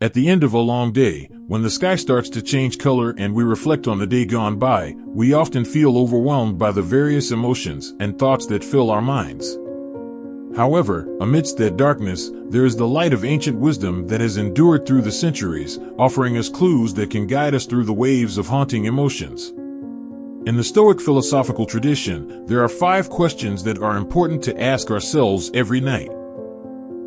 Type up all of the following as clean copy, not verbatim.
At the end of a long day, when the sky starts to change color and we reflect on the day gone by, we often feel overwhelmed by the various emotions and thoughts that fill our minds. However, amidst that darkness, there is the light of ancient wisdom that has endured through the centuries, offering us clues that can guide us through the waves of haunting emotions. In the Stoic philosophical tradition, there are 5 questions that are important to ask ourselves every night.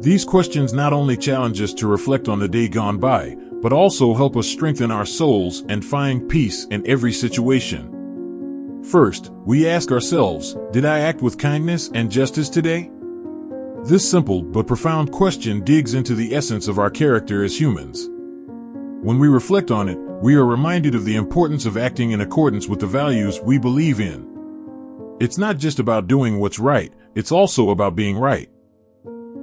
These questions not only challenge us to reflect on the day gone by, but also help us strengthen our souls and find peace in every situation. First, we ask ourselves, did I act with kindness and justice today? This simple but profound question digs into the essence of our character as humans. When we reflect on it, we are reminded of the importance of acting in accordance with the values we believe in. It's not just about doing what's right, it's also about being right.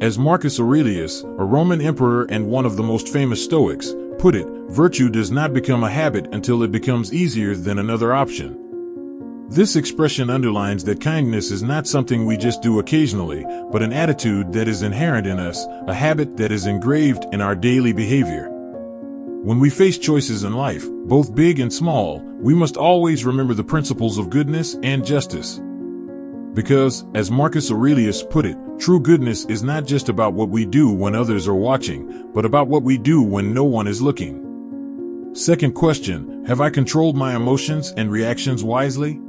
As Marcus Aurelius, a Roman emperor and one of the most famous Stoics, put it, virtue does not become a habit until it becomes easier than another option. This expression underlines that kindness is not something we just do occasionally, but an attitude that is inherent in us, a habit that is engraved in our daily behavior. When we face choices in life, both big and small, we must always remember the principles of goodness and justice. Because, as Marcus Aurelius put it, true goodness is not just about what we do when others are watching, but about what we do when no one is looking. Second question, have I controlled my emotions and reactions wisely?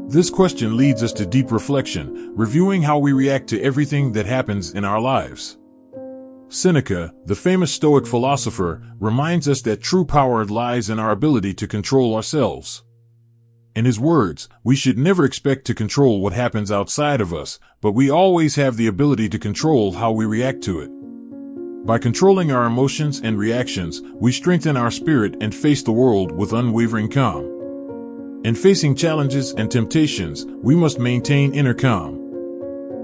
This question leads us to deep reflection, reviewing how we react to everything that happens in our lives. Seneca, the famous Stoic philosopher, reminds us that true power lies in our ability to control ourselves. In his words, we should never expect to control what happens outside of us, but we always have the ability to control how we react to it. By controlling our emotions and reactions, we strengthen our spirit and face the world with unwavering calm. In facing challenges and temptations, we must maintain inner calm.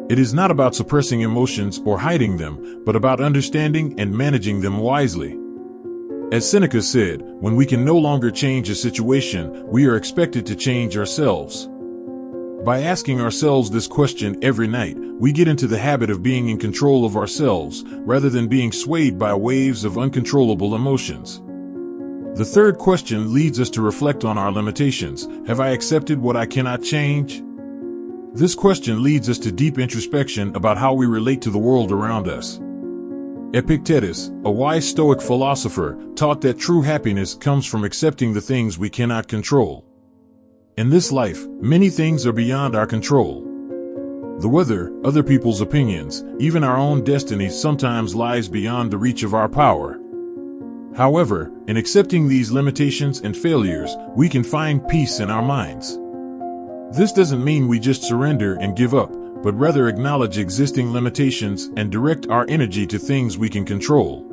It is not about suppressing emotions or hiding them, but about understanding and managing them wisely. As Seneca said, when we can no longer change a situation, we are expected to change ourselves. By asking ourselves this question every night, we get into the habit of being in control of ourselves, rather than being swayed by waves of uncontrollable emotions. The third question leads us to reflect on our limitations. Have I accepted what I cannot change? This question leads us to deep introspection about how we relate to the world around us. Epictetus, a wise Stoic philosopher, taught that true happiness comes from accepting the things we cannot control. In this life, many things are beyond our control. The weather, other people's opinions, even our own destiny sometimes lies beyond the reach of our power. However, in accepting these limitations and failures, we can find peace in our minds. This doesn't mean we just surrender and give up, but rather acknowledge existing limitations and direct our energy to things we can control.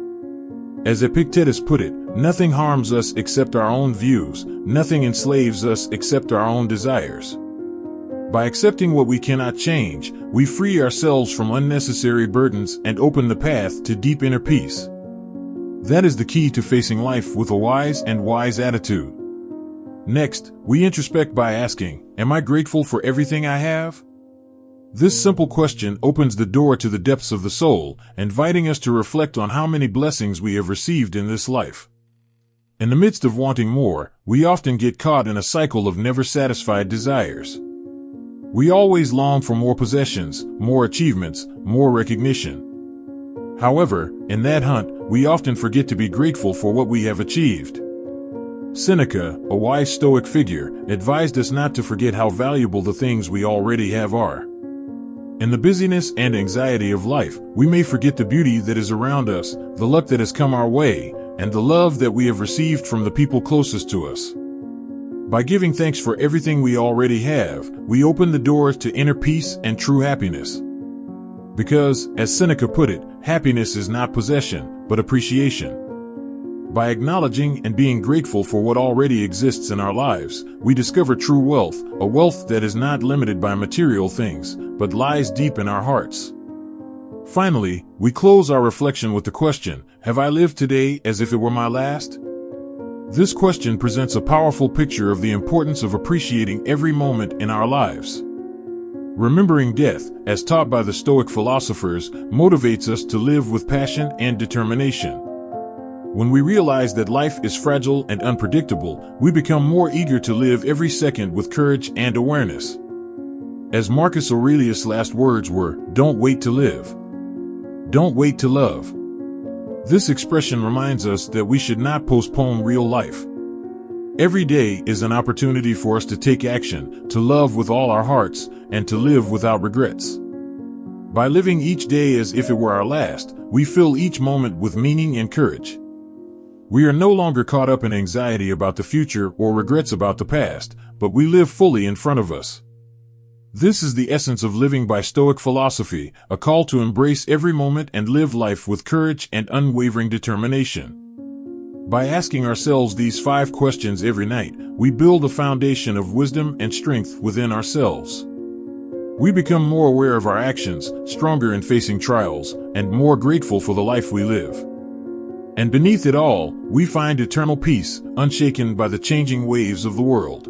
As Epictetus put it, nothing harms us except our own views, nothing enslaves us except our own desires. By accepting what we cannot change, we free ourselves from unnecessary burdens and open the path to deep inner peace. That is the key to facing life with a wise attitude. Next, we introspect by asking, am I grateful for everything I have? This simple question opens the door to the depths of the soul, inviting us to reflect on how many blessings we have received in this life. In the midst of wanting more, we often get caught in a cycle of never-satisfied desires. We always long for more possessions, more achievements, more recognition. However, in that hunt, we often forget to be grateful for what we have achieved. Seneca, a wise Stoic figure, advised us not to forget how valuable the things we already have are. In the busyness and anxiety of life, we may forget the beauty that is around us, the luck that has come our way, and the love that we have received from the people closest to us. By giving thanks for everything we already have, we open the doors to inner peace and true happiness. Because, as Seneca put it, happiness is not possession, but appreciation. By acknowledging and being grateful for what already exists in our lives, we discover true wealth, a wealth that is not limited by material things, but lies deep in our hearts. Finally, we close our reflection with the question, have I lived today as if it were my last? This question presents a powerful picture of the importance of appreciating every moment in our lives. Remembering death, as taught by the Stoic philosophers, motivates us to live with passion and determination. When we realize that life is fragile and unpredictable, we become more eager to live every second with courage and awareness. As Marcus Aurelius' last words were, "Don't wait to live. Don't wait to love." This expression reminds us that we should not postpone real life. Every day is an opportunity for us to take action, to love with all our hearts, and to live without regrets. By living each day as if it were our last, we fill each moment with meaning and courage. We are no longer caught up in anxiety about the future or regrets about the past, but we live fully in front of us. This is the essence of living by Stoic philosophy, a call to embrace every moment and live life with courage and unwavering determination. By asking ourselves these 5 questions every night, we build a foundation of wisdom and strength within ourselves. We become more aware of our actions, stronger in facing trials, and more grateful for the life we live. And beneath it all, we find eternal peace, unshaken by the changing waves of the world.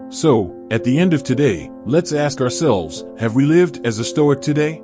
So, at the end of today, let's ask ourselves, have we lived as a Stoic today?